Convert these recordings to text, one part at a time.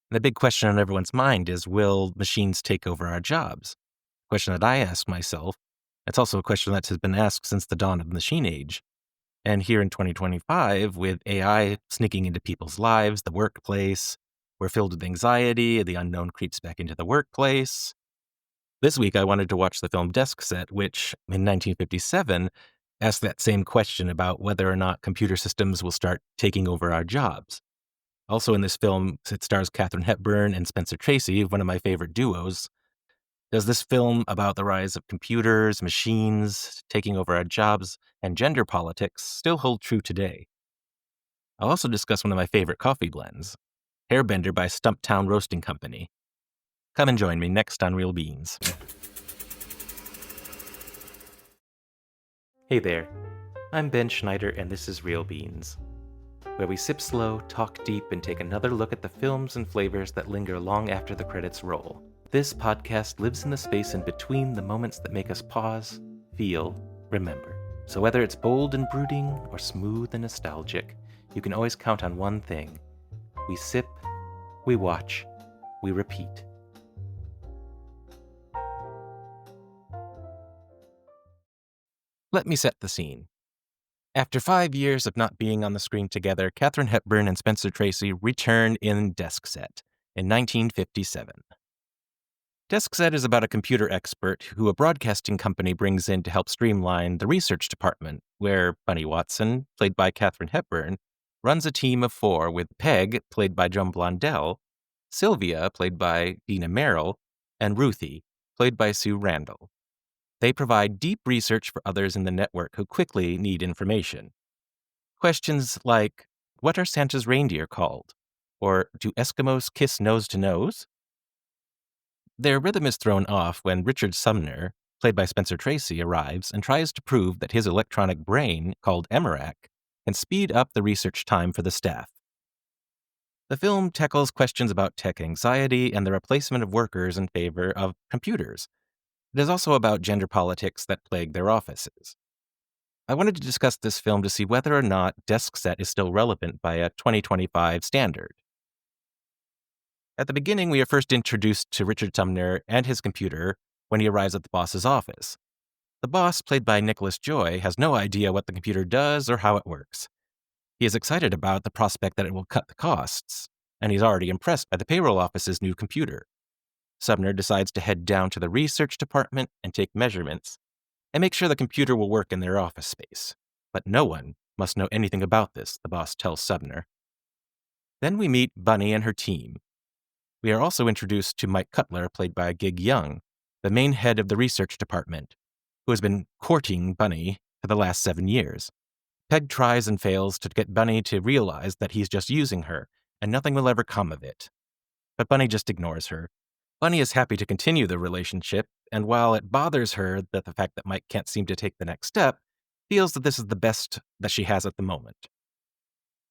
And the big question on everyone's mind is, will machines take over our jobs? A question that I ask myself. It's also a question that has been asked since the dawn of the machine age. And here in 2025, with AI sneaking into people's lives, the workplace, we're filled with anxiety, the unknown creeps back into the workplace. This week, I wanted to watch the film Desk Set, which, in 1957, asked that same question about whether or not computer systems will start taking over our jobs. Also in this film, it stars Katharine Hepburn and Spencer Tracy, one of my favorite duos. Does this film about the rise of computers, machines, taking over our jobs, and gender politics still hold true today? I'll also discuss one of my favorite coffee blends, Hairbender by Stumptown Roasting Company. Come and join me next on Real Beans. Hey there, I'm Ben Schneider, and this is Real Beans, where we sip slow, talk deep, and take another look at the films and flavors that linger long after the credits roll. This podcast lives in the space in between the moments that make us pause, feel, remember. So whether it's bold and brooding or smooth and nostalgic, you can always count on one thing. We sip, we watch, we repeat. Let me set the scene. After 5 years of not being on the screen together, Katharine Hepburn and Spencer Tracy return in Desk Set in 1957. Desk Set is about a computer expert who a broadcasting company brings in to help streamline the research department, where Bunny Watson, played by Katharine Hepburn, runs a team of 4 with Peg, played by Joan Blondell, Sylvia, played by Dina Merrill, and Ruthie, played by Sue Randall. They provide deep research for others in the network who quickly need information. Questions like, what are Santa's reindeer called? Or do Eskimos kiss nose to nose? Their rhythm is thrown off when Richard Sumner, played by Spencer Tracy, arrives and tries to prove that his electronic brain, called EMERAC, can speed up the research time for the staff. The film tackles questions about tech anxiety and the replacement of workers in favor of computers. It is also about gender politics that plague their offices. I wanted to discuss this film to see whether or not Desk Set is still relevant by a 2025 standard. At the beginning, we are first introduced to Richard Sumner and his computer when he arrives at the boss's office. The boss, played by Nicholas Joy, has no idea what the computer does or how it works. He is excited about the prospect that it will cut the costs, and he's already impressed by the payroll office's new computer. Sumner decides to head down to the research department and take measurements, and make sure the computer will work in their office space. But no one must know anything about this, the boss tells Sumner. Then we meet Bunny and her team. We are also introduced to Mike Cutler, played by Gig Young, the main head of the research department, who has been courting Bunny for the last 7 years. Peg tries and fails to get Bunny to realize that he's just using her, and nothing will ever come of it. But Bunny just ignores her. Bunny is happy to continue the relationship, and while it bothers her that the fact that Mike can't seem to take the next step, feels that this is the best that she has at the moment.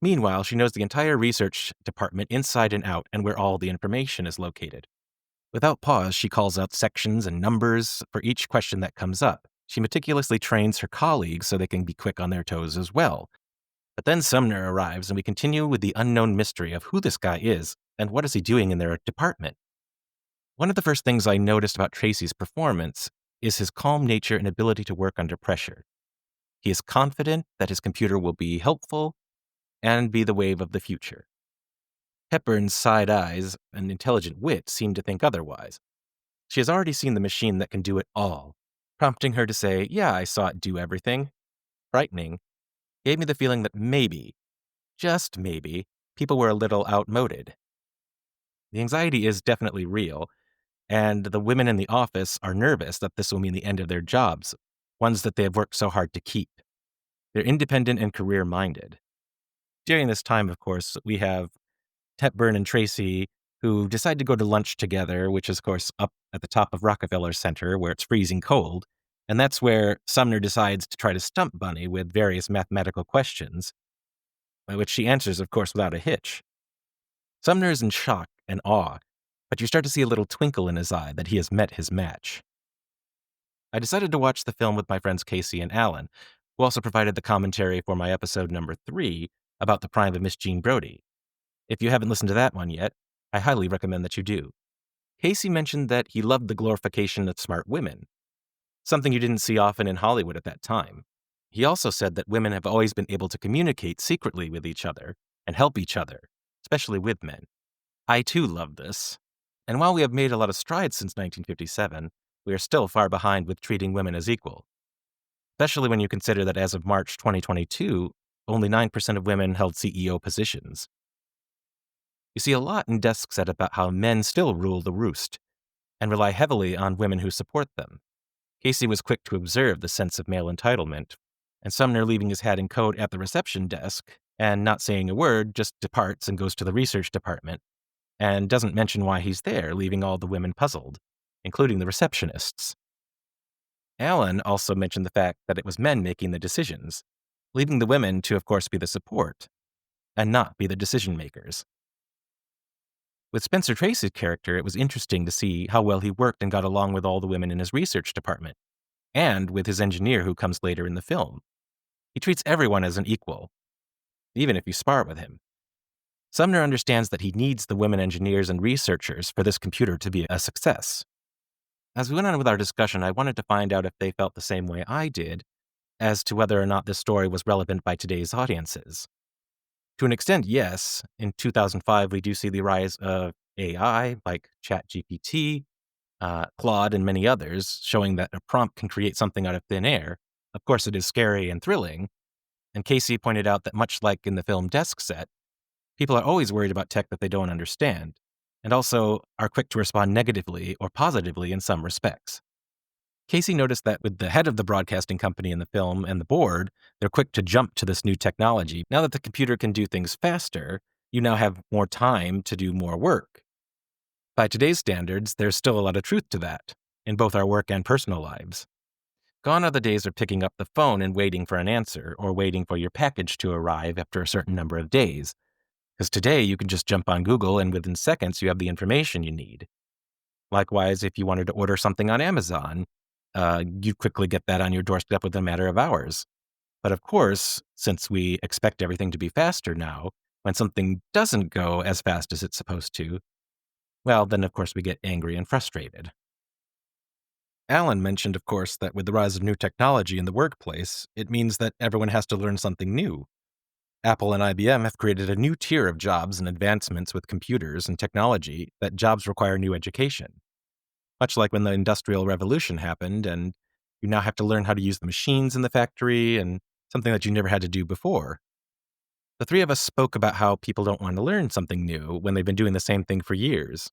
Meanwhile, she knows the entire research department inside and out and where all the information is located. Without pause, she calls out sections and numbers for each question that comes up. She meticulously trains her colleagues so they can be quick on their toes as well. But then Sumner arrives, and we continue with the unknown mystery of who this guy is and what is he doing in their department. One of the first things I noticed about Tracy's performance is his calm nature and ability to work under pressure. He is confident that his computer will be helpful and be the wave of the future. Hepburn's side eyes and intelligent wit seem to think otherwise. She has already seen the machine that can do it all, prompting her to say, yeah, I saw it do everything. Frightening, gave me the feeling that maybe, just maybe, people were a little outmoded. The anxiety is definitely real, and the women in the office are nervous that this will mean the end of their jobs, ones that they have worked so hard to keep. They're independent and career-minded. During this time, of course, we have Hepburn and Tracy, who decide to go to lunch together, which is, of course, up at the top of Rockefeller Center, where it's freezing cold, and that's where Sumner decides to try to stump Bunny with various mathematical questions, which she answers, of course, without a hitch. Sumner is in shock and awe, but you start to see a little twinkle in his eye that he has met his match. I decided to watch the film with my friends Casey and Alan, who also provided the commentary for my episode number 3 about the prime of Miss Jean Brodie. If you haven't listened to that one yet, I highly recommend that you do. Casey mentioned that he loved the glorification of smart women, something you didn't see often in Hollywood at that time. He also said that women have always been able to communicate secretly with each other and help each other, especially with men. I too love this. And while we have made a lot of strides since 1957, we are still far behind with treating women as equal, especially when you consider that as of March 2022, only 9% of women held CEO positions. You see a lot in Desk Set about how men still rule the roost and rely heavily on women who support them. Casey was quick to observe the sense of male entitlement, and Sumner leaving his hat in coat at the reception desk and not saying a word just departs and goes to the research department and doesn't mention why he's there, leaving all the women puzzled, including the receptionists. Alan also mentioned the fact that it was men making the decisions, leaving the women to, of course, be the support and not be the decision makers. With Spencer Tracy's character, it was interesting to see how well he worked and got along with all the women in his research department, and with his engineer who comes later in the film. He treats everyone as an equal, even if you spar with him. Sumner understands that he needs the women engineers and researchers for this computer to be a success. As we went on with our discussion, I wanted to find out if they felt the same way I did as to whether or not this story was relevant by today's audiences. To an extent, yes. In 2005, we do see the rise of AI like ChatGPT, Claude, and many others, showing that a prompt can create something out of thin air. Of course, it is scary and thrilling. And Casey pointed out that much like in the film Desk Set, people are always worried about tech that they don't understand, and also are quick to respond negatively or positively in some respects. Casey noticed that with the head of the broadcasting company in the film and the board, they're quick to jump to this new technology. Now that the computer can do things faster, you now have more time to do more work. By today's standards, there's still a lot of truth to that, in both our work and personal lives. Gone are the days of picking up the phone and waiting for an answer, or waiting for your package to arrive after a certain number of days. Because today you can just jump on Google and within seconds you have the information you need. Likewise, if you wanted to order something on Amazon, you'd quickly get that on your doorstep within a matter of hours. But of course, since we expect everything to be faster now, when something doesn't go as fast as it's supposed to, well, then of course we get angry and frustrated. Alan mentioned, of course, that with the rise of new technology in the workplace, it means that everyone has to learn something new. Apple and IBM have created a new tier of jobs and advancements with computers and technology that jobs require new education. Much like when the Industrial Revolution happened, and you now have to learn how to use the machines in the factory and something that you never had to do before. The three of us spoke about how people don't want to learn something new when they've been doing the same thing for years.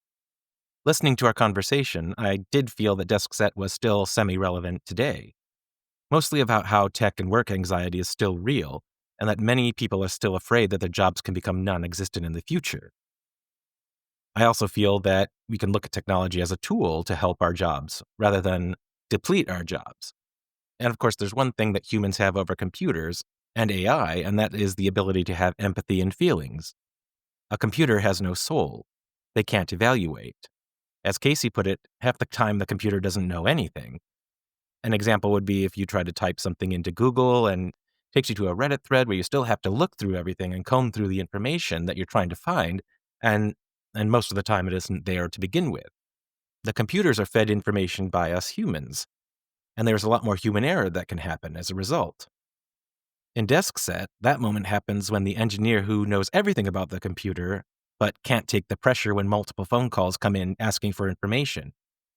Listening to our conversation, I did feel that Desk Set was still semi-relevant today, mostly about how tech and work anxiety is still real, and that many people are still afraid that their jobs can become non-existent in the future. I also feel that we can look at technology as a tool to help our jobs rather than deplete our jobs. And of course, there's one thing that humans have over computers and AI, and that is the ability to have empathy and feelings. A computer has no soul. They can't evaluate. As Casey put it, half the time the computer doesn't know anything. An example would be if you try to type something into Google and it takes you to a Reddit thread where you still have to look through everything and comb through the information that you're trying to find, and most of the time it isn't there to begin with. The computers are fed information by us humans, and there's a lot more human error that can happen as a result. In Desk Set, that moment happens when the engineer who knows everything about the computer but can't take the pressure when multiple phone calls come in asking for information.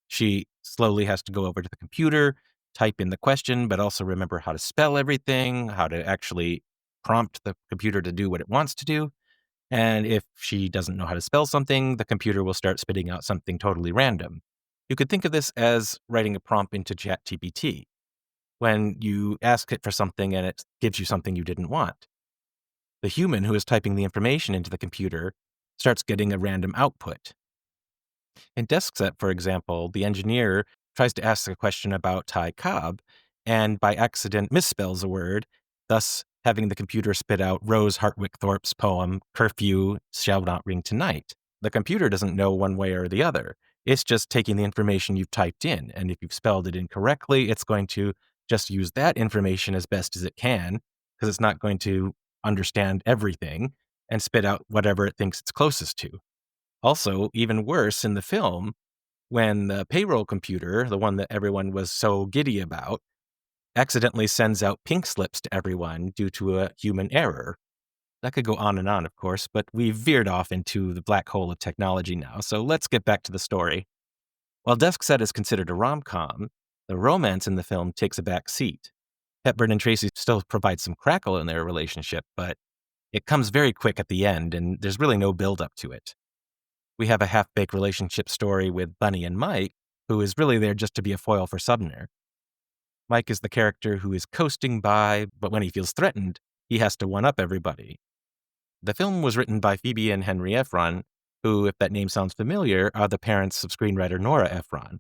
She slowly has to go over to the computer, type in the question, but also remember how to spell everything, how to actually prompt the computer to do what it wants to do. And if she doesn't know how to spell something, the computer will start spitting out something totally random. You could think of this as writing a prompt into ChatGPT, when you ask it for something and it gives you something you didn't want. The human who is typing the information into the computer starts getting a random output. In DeskSet, for example, the engineer tries to ask a question about Ty Cobb and by accident misspells a word, thus having the computer spit out Rose Hartwick Thorpe's poem, Curfew Shall Not Ring Tonight. The computer doesn't know one way or the other. It's just taking the information you've typed in, and if you've spelled it incorrectly, it's going to just use that information as best as it can, because it's not going to understand everything and spit out whatever it thinks it's closest to. Also, even worse in the film, when the payroll computer, the one that everyone was so giddy about, accidentally sends out pink slips to everyone due to a human error. That could go on, of course, but we've veered off into the black hole of technology now, so let's get back to the story. While Desk Set is considered a rom-com, the romance in the film takes a back seat. Hepburn and Tracy still provide some crackle in their relationship, but it comes very quick at the end, and there's really no build-up to it. We have a half-baked relationship story with Bunny and Mike, who is really there just to be a foil for Sumner. Mike is the character who is coasting by, but when he feels threatened, he has to one-up everybody. The film was written by Phoebe and Henry Ephron, who, if that name sounds familiar, are the parents of screenwriter Nora Ephron.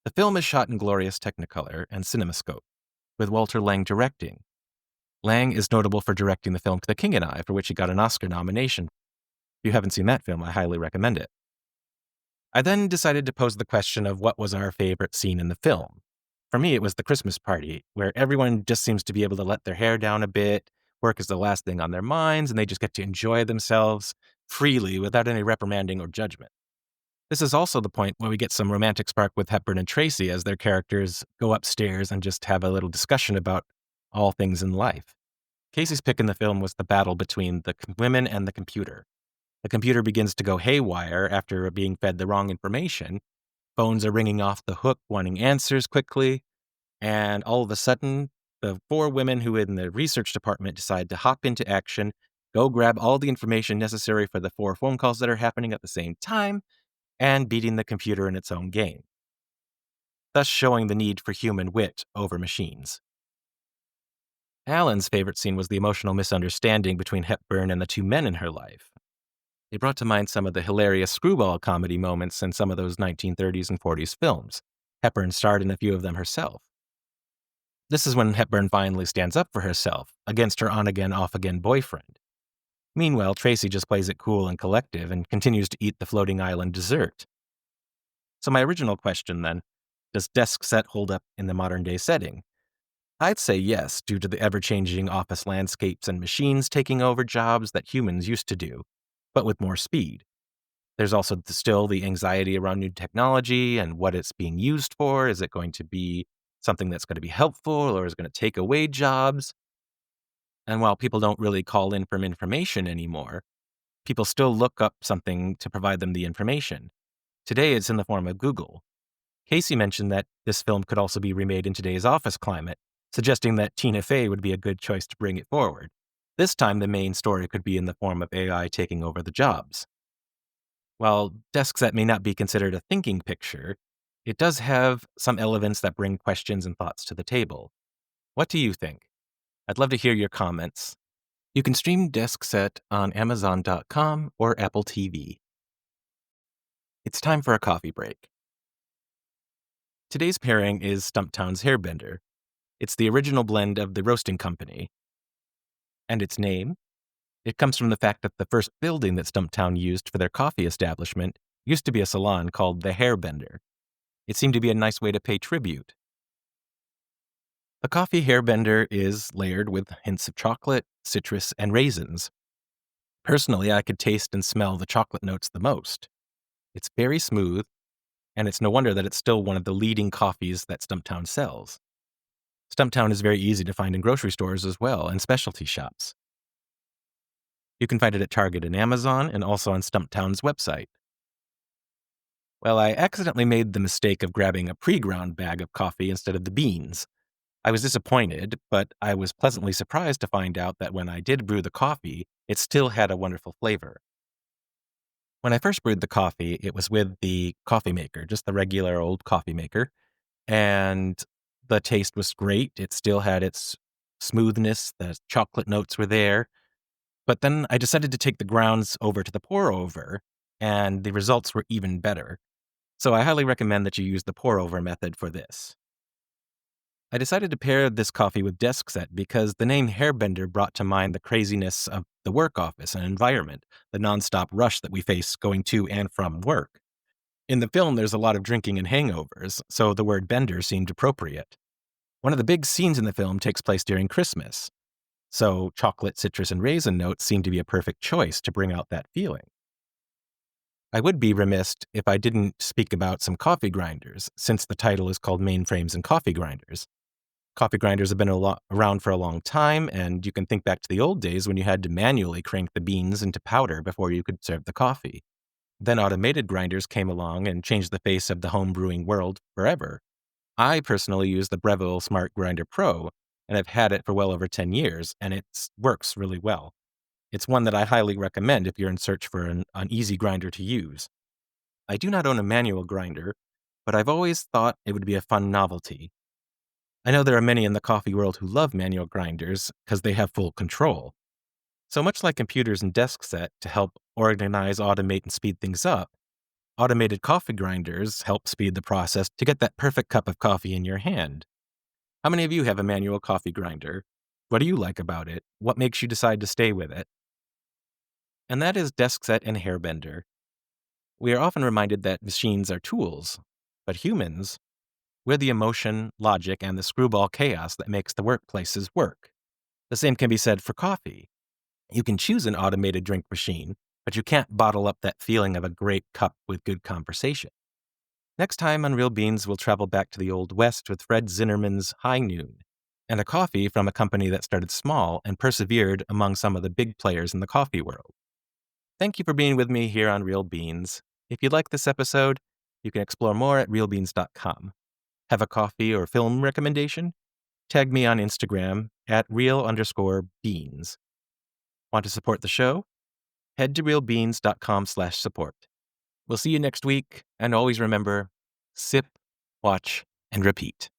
The film is shot in glorious Technicolor and CinemaScope, with Walter Lang directing. Lang is notable for directing the film The King and I, for which he got an Oscar nomination. If you haven't seen that film, I highly recommend it. I then decided to pose the question of what was our favorite scene in the film. For me, it was the Christmas party, where everyone just seems to be able to let their hair down a bit, work is the last thing on their minds, and they just get to enjoy themselves freely without any reprimanding or judgment. This is also the point where we get some romantic spark with Hepburn and Tracy as their characters go upstairs and just have a little discussion about all things in life. Casey's pick in the film was the battle between the women and the computer. The computer begins to go haywire after being fed the wrong information. Phones are ringing off the hook, wanting answers quickly. And all of a sudden, the four women who in the research department decide to hop into action, go grab all the information necessary for the 4 phone calls that are happening at the same time, and beating the computer in its own game, thus showing the need for human wit over machines. Alan's favorite scene was the emotional misunderstanding between Hepburn and the 2 men in her life. It brought to mind some of the hilarious screwball comedy moments in some of those 1930s and 40s films. Hepburn starred in a few of them herself. This is when Hepburn finally stands up for herself, against her on-again, off-again boyfriend. Meanwhile, Tracy just plays it cool and collective and continues to eat the floating island dessert. So my original question then, does Desk Set hold up in the modern-day setting? I'd say yes, due to the ever-changing office landscapes and machines taking over jobs that humans used to do, but with more speed. There's also still the anxiety around new technology and what it's being used for. Is it going to be something that's going to be helpful, or is it going to take away jobs? And while people don't really call in from information anymore, people still look up something to provide them the information. Today, it's in the form of Google. Casey mentioned that this film could also be remade in today's office climate, suggesting that Tina Fey would be a good choice to bring it forward. This time, the main story could be in the form of AI taking over the jobs. While Desk Set may not be considered a thinking picture, it does have some elements that bring questions and thoughts to the table. What do you think? I'd love to hear your comments. You can stream Desk Set on Amazon.com or Apple TV. It's time for a coffee break. Today's pairing is Stumptown's Hairbender. It's the original blend of the roasting company. And its name? It comes from the fact that the first building that Stumptown used for their coffee establishment used to be a salon called the Hairbender. It seemed to be a nice way to pay tribute. The coffee Hairbender is layered with hints of chocolate, citrus, and raisins. Personally, I could taste and smell the chocolate notes the most. It's very smooth, and it's no wonder that it's still one of the leading coffees that Stumptown sells. Stumptown is very easy to find in grocery stores as well, and specialty shops. You can find it at Target and Amazon, and also on Stumptown's website. Well, I accidentally made the mistake of grabbing a pre-ground bag of coffee instead of the beans. I was disappointed, but I was pleasantly surprised to find out that when I did brew the coffee, it still had a wonderful flavor. When I first brewed the coffee, it was with the coffee maker, just the regular old coffee maker, and the taste was great. It still had its smoothness, the chocolate notes were there. But then I decided to take the grounds over to the pour-over, and the results were even better. So I highly recommend that you use the pour-over method for this. I decided to pair this coffee with Desk Set because the name Hairbender brought to mind the craziness of the work office and environment, the nonstop rush that we face going to and from work. In the film, there's a lot of drinking and hangovers, so the word bender seemed appropriate. One of the big scenes in the film takes place during Christmas, so chocolate, citrus, and raisin notes seem to be a perfect choice to bring out that feeling. I would be remiss if I didn't speak about some coffee grinders, since the title is called Mainframes and Coffee Grinders. Coffee grinders have been around for a long time, and you can think back to the old days when you had to manually crank the beans into powder before you could serve the coffee. Then automated grinders came along and changed the face of the home brewing world forever. I personally use the Breville Smart Grinder Pro, and I've had it for well over 10 years, and it works really well. It's one that I highly recommend if you're in search for an easy grinder to use. I do not own a manual grinder, but I've always thought it would be a fun novelty. I know there are many in the coffee world who love manual grinders because they have full control. So much like computers and desk set to help organize, automate, and speed things up, automated coffee grinders help speed the process to get that perfect cup of coffee in your hand. How many of you have a manual coffee grinder? What do you like about it? What makes you decide to stay with it? And that is desk set and hairbender. We are often reminded that machines are tools, but humans, we're the emotion, logic, and the screwball chaos that makes the workplaces work. The same can be said for coffee. You can choose an automated drink machine, but you can't bottle up that feeling of a great cup with good conversation. Next time on Real Beans, we'll travel back to the Old West with Fred Zinnerman's High Noon, and a coffee from a company that started small and persevered among some of the big players in the coffee world. Thank you for being with me here on Real Beans. If you like this episode, you can explore more at realbeans.com. Have a coffee or film recommendation? Tag me on Instagram at real_beans. Want to support the show? Head to realbeans.com/support. We'll see you next week, and always remember, sip, watch, and repeat.